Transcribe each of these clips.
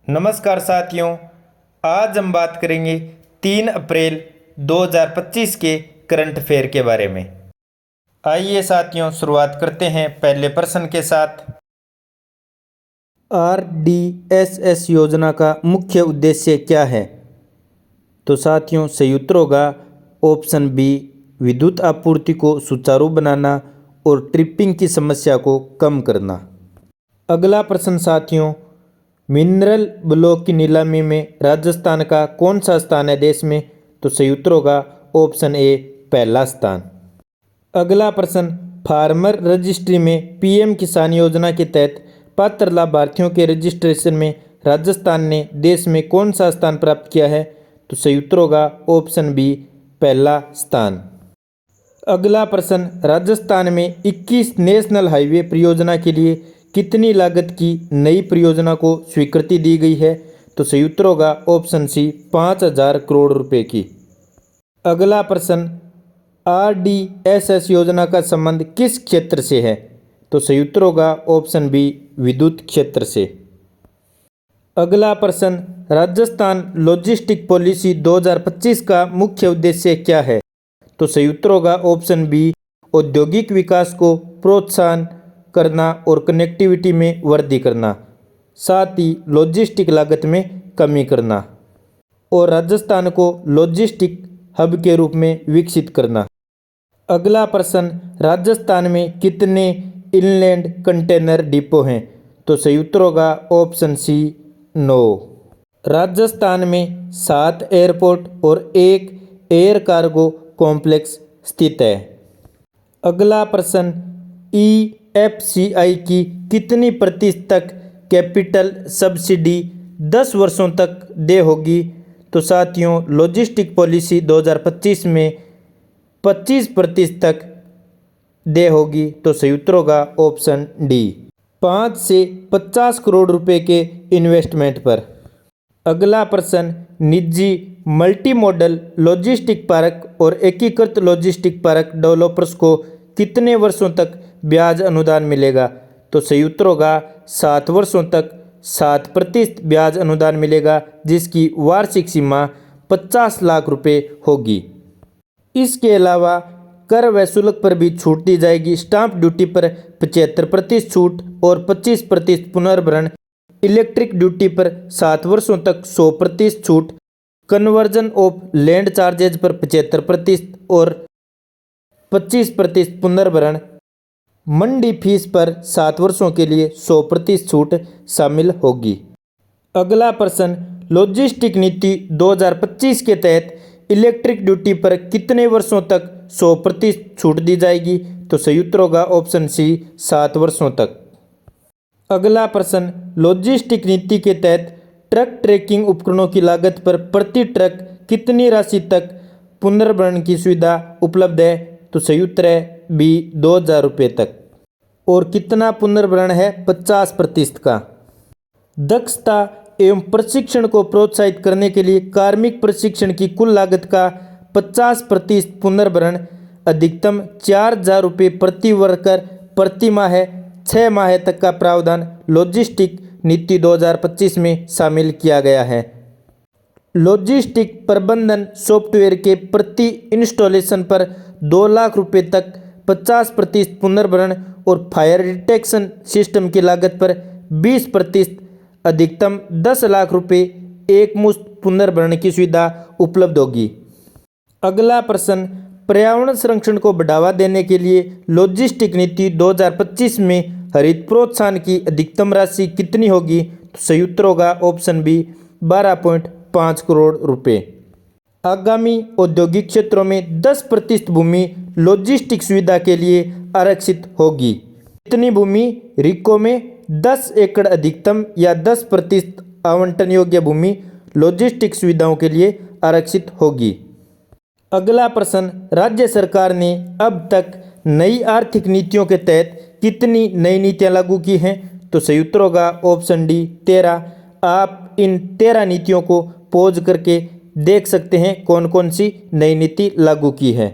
नमस्कार साथियों, आज हम बात करेंगे 3 अप्रैल 2025 के करंट अफेयर के बारे में। आइए साथियों, शुरुआत करते हैं पहले प्रश्न के साथ। RDSS योजना का मुख्य उद्देश्य क्या है? तो साथियों, सही उत्तर होगा ऑप्शन बी, विद्युत आपूर्ति को सुचारू बनाना और ट्रिपिंग की समस्या को कम करना। अगला प्रश्न साथियों, मिनरल ब्लॉक की नीलामी में राजस्थान का कौन सा स्थान है देश में? तो सही उत्तर होगा ऑप्शन ए, पहला स्थान। अगला प्रश्न, फार्मर रजिस्ट्री में पीएम किसान योजना के तहत पात्र लाभार्थियों के रजिस्ट्रेशन में राजस्थान ने देश में कौन सा स्थान प्राप्त किया है? तो सही उत्तर होगा ऑप्शन बी, पहला स्थान। अगला प्रश्न, राजस्थान में 21 नेशनल हाईवे परियोजना के लिए कितनी लागत की नई परियोजना को स्वीकृति दी गई है? तो सही उत्तर होगा ऑप्शन सी, 5,000 करोड़ रुपए की। अगला प्रश्न, RDSS योजना का संबंध किस क्षेत्र से है? तो सही उत्तर होगा ऑप्शन बी, विद्युत क्षेत्र से। अगला प्रश्न, राजस्थान लॉजिस्टिक पॉलिसी 2025 का मुख्य उद्देश्य क्या है? तो सही उत्तर होगा ऑप्शन बी, औद्योगिक विकास को प्रोत्साहन करना और कनेक्टिविटी में वृद्धि करना, साथ ही लॉजिस्टिक लागत में कमी करना और राजस्थान को लॉजिस्टिक हब के रूप में विकसित करना। अगला प्रश्न, राजस्थान में कितने इनलैंड कंटेनर डिपो हैं? तो सही उत्तर होगा ऑप्शन सी, 9। राजस्थान में 7 एयरपोर्ट और 1 एयर कार्गो कॉम्प्लेक्स स्थित है। अगला प्रश्न, EFCI की कितनी प्रतिशत तक कैपिटल सब्सिडी 10 वर्षों तक दे होगी? तो साथियों, लॉजिस्टिक पॉलिसी 2025 में 25% तक दे होगी। तो सही उत्तर होगा ऑप्शन डी, 5 से 50 करोड़ रुपए के इन्वेस्टमेंट पर। अगला प्रश्न, निजी मल्टी मॉडल लॉजिस्टिक पार्क और एकीकृत लॉजिस्टिक पार्क डेवलपर्स को कितने वर्षों तक ब्याज अनुदान मिलेगा? तो सही उत्तर होगा 7 वर्षों तक 7% ब्याज अनुदान मिलेगा, जिसकी वार्षिक सीमा 50 लाख रुपए होगी। इसके अलावा कर व शुल्क पर भी छूट दी जाएगी। स्टाम्प ड्यूटी पर 75% छूट और 25% पुनर्भरण। इलेक्ट्रिक ड्यूटी पर 7 वर्षों तक 100% छूट। कन्वर्जन ऑफ लैंड चार्जेज पर 75% और 25% पुनर्भरण। मंडी फीस पर 7 वर्षों के लिए 100% छूट शामिल होगी। अगला प्रश्न, लॉजिस्टिक नीति 2025 के तहत इलेक्ट्रिक ड्यूटी पर कितने वर्षों तक 100% छूट दी जाएगी? तो सही उत्तर होगा ऑप्शन सी, 7 वर्षों तक। अगला प्रश्न, लॉजिस्टिक नीति के तहत ट्रक ट्रैकिंग उपकरणों की लागत पर प्रति ट्रक कितनी राशि तक पुनर्भरण की सुविधा उपलब्ध है? तो सही उत्तर है बी, 2,000 रुपये तक। और कितना पुनर्भरण है? 50% का। दक्षता एवं प्रशिक्षण को प्रोत्साहित करने के लिए कार्मिक प्रशिक्षण की कुल लागत का 50% पुनर्भरण, अधिकतम 4,000 रुपये प्रति वर्कर प्रति माह है। 6 माह तक का प्रावधान लॉजिस्टिक नीति 2025 में शामिल किया गया है। लॉजिस्टिक प्रबंधन सॉफ्टवेयर के प्रति इंस्टॉलेशन पर 2 लाख रुपये तक 50% पुनर्भरण और फायर डिटेक्शन सिस्टम की लागत पर 20%, अधिकतम 10 लाख रुपये एक मुश्त पुनर्भरण की सुविधा उपलब्ध होगी। अगला प्रश्न, पर्यावरण संरक्षण को बढ़ावा देने के लिए लॉजिस्टिक नीति 2025 में हरित प्रोत्साहन की अधिकतम राशि कितनी होगी? तो सही उत्तर होगा ऑप्शन बी, 12.5 करोड़ रुपए। आगामी औद्योगिक क्षेत्रों में 10% भूमि लॉजिस्टिक सुविधा के लिए आरक्षित होगी। इतनी भूमि रिको में 10 एकड़ अधिकतम या 10% आवंटन योग्य भूमि लॉजिस्टिक सुविधाओं के लिए आरक्षित होगी। अगला प्रश्न, राज्य सरकार ने अब तक नई आर्थिक नीतियों के तहत कितनी नई नीतियां लागू की हैं? तो सही उत्तर होगा ऑप्शन डी, 13। आप इन 13 नीतियों को पॉज करके देख सकते हैं कौन कौन सी नई नीति लागू की है।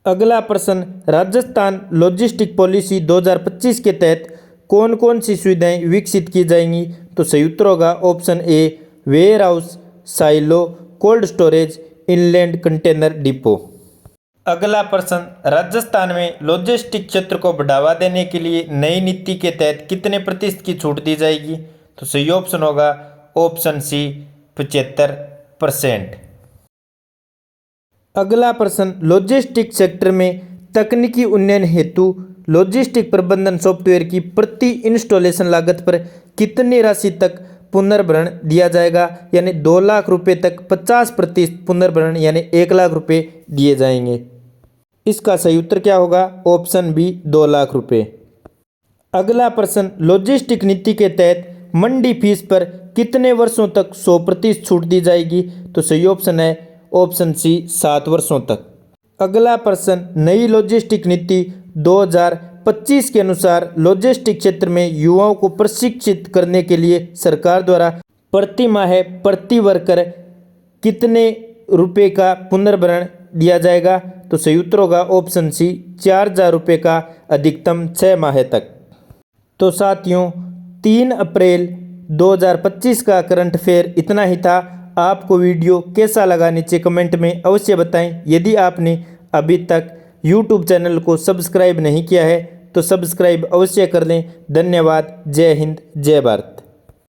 अगला प्रश्न, राजस्थान लॉजिस्टिक पॉलिसी 2025 के तहत कौन कौन सी सुविधाएं विकसित की जाएंगी? तो सही उत्तर होगा option A warehouse, silo, cold storage, inland container depot. अगला प्रश्न, राजस्थान में लॉजिस्टिक क्षेत्र को बढ़ावा देने के लिए नई नीति के तहत कितने प्रतिशत की छूट दी जाएगी? तो सही ऑप्शन होगा ऑप्शन सी 75%। अगला प्रश्न, लॉजिस्टिक सेक्टर में तकनीकी उन्नयन हेतु लॉजिस्टिक प्रबंधन सॉफ्टवेयर की प्रति इंस्टॉलेशन लागत पर कितनी राशि तक पुनर्भरण दिया जाएगा? यानी 2 लाख रुपए तक 50% पुनर्भरण यानी 1 लाख रुपए दिए जाएंगे। इसका सही उत्तर क्या होगा? ऑप्शन बी 2 लाख रुपए। अगला प्रश्न, लॉजिस्टिक नीति के तहत मंडी फीस पर कितने वर्षों तक 100% छूट दी जाएगी? तो सही ऑप्शन है ऑप्शन सी 7 वर्षों तक। अगला प्रश्न, नई लॉजिस्टिक नीति 2025 के अनुसार लॉजिस्टिक क्षेत्र में युवाओं को प्रशिक्षित करने के लिए सरकार द्वारा प्रति माह प्रति वर्कर कितने रुपए का पुनर्भरण दिया जाएगा? तो सही उत्तर होगा ऑप्शन सी 4,000 रुपये का अधिकतम 6 माह तक। तो साथियों 3 अप्रैल 2025 का करंट अफेयर इतना ही था। आपको वीडियो कैसा लगा नीचे कमेंट में अवश्य बताएं। यदि आपने अभी तक YouTube चैनल को सब्सक्राइब नहीं किया है तो सब्सक्राइब अवश्य कर लें। धन्यवाद। जय हिंद, जय भारत।